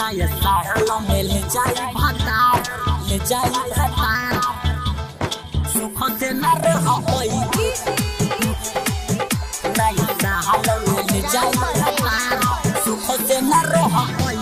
नया साल में ले जाई भतार, ले जाई भतार, सुख से न रह कोई। नया साल में ले जाई भतार, सुख से न रह कोई,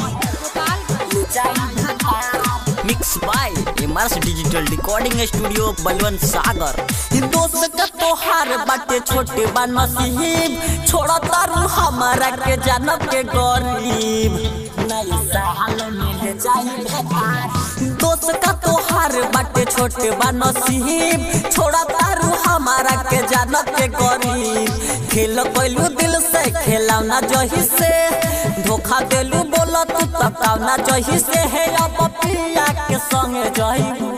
ले जाई भतार। Mix by MRS digital recording studio Balwant Sagar. दोस्त का तोहार बाटे छोटे बा नसीब, छोड़ा तारू हमारा के जानब के गरीब। नया साल में ले जाई भतार, दोस्त का तोहार बाटे छोटे बा नसीब, छोड़ा तारू हमारा के जानब के गरीब। खेल कैलू दिल से खेला ना जही से, धोखा देलू बोला तू तकाव ना जही से है। अब पिया के संगे जही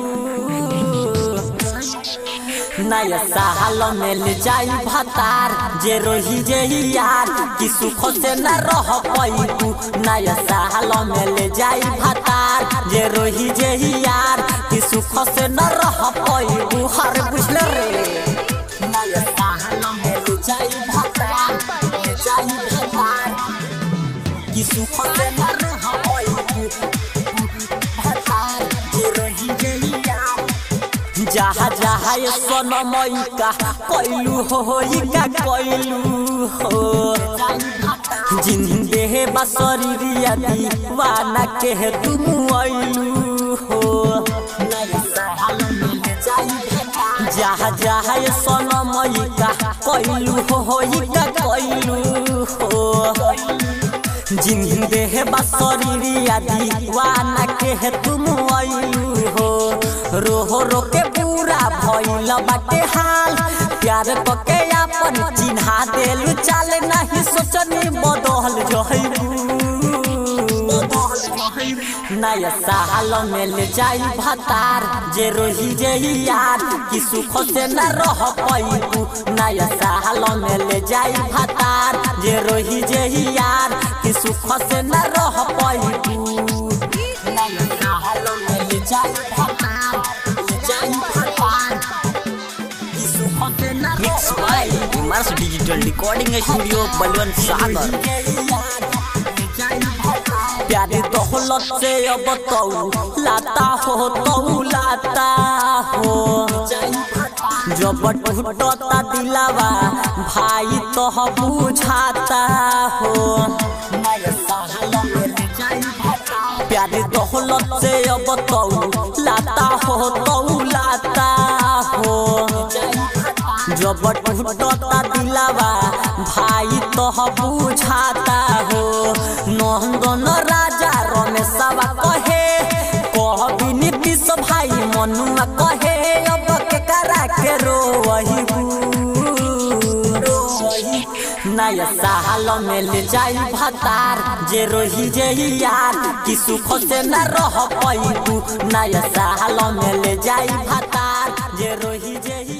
नया साल में ले जाई भतार, जे रोही जे यार कि सुख से न रह पैबू। नया साल में ले जाई भतार, जे रोही जे यार कि सुख से न रह पैबू। हर बुझल रे नया साल में ले जाई भतार, ले जाई भतार कि सुख से न रह पैबू। भतार जे रोही जे यार जहा जहा ये सोनमई का कैलू हो का कैलू हो। जिंदे है बसरिया दीवाना के है तुम आइलू हो। जहा जहा ये सोनमई का कैलू हो का कैलू हो। जिंदे है बसरिया दीवाना के है तुम आइलू हो। रो रो के पूरा भइल बाटे हाल, प्यार के अपन चिन्हा देलू चाल। नहीं सोचनी बदल जइबू। नया साल में ले जाई भतार, जे रोही जे यार कि सुख से न रह पैबू। नया साल में ले जाई भतार, जे रोही जे यार कि सुख से न रह पैबू। नया साल में ले जाई भतार, ले जाई भतार कि सुख से न रह। Mix by MRS digital recording studio Balwant Sagar. प्यारे दौलत से अब तू लाता हो, तू लाता हो। जब टूटता दिलावा भाई तो बुझाता हो। प्यारे दौलत से अब तू लाता हो, तू लाता हो। जब टूटता दिलावा भाई तो बुझाता हो। नंदन राजा रमेशवा कहे, कहबी नीतीश भाई मनुआ कहे, अब के करा के रोही। नया साल में ले जाई भतार, जे रोही जे यार कि सुख से न रह पैबू। नया साल में ले जाई भतार, जे रोही जे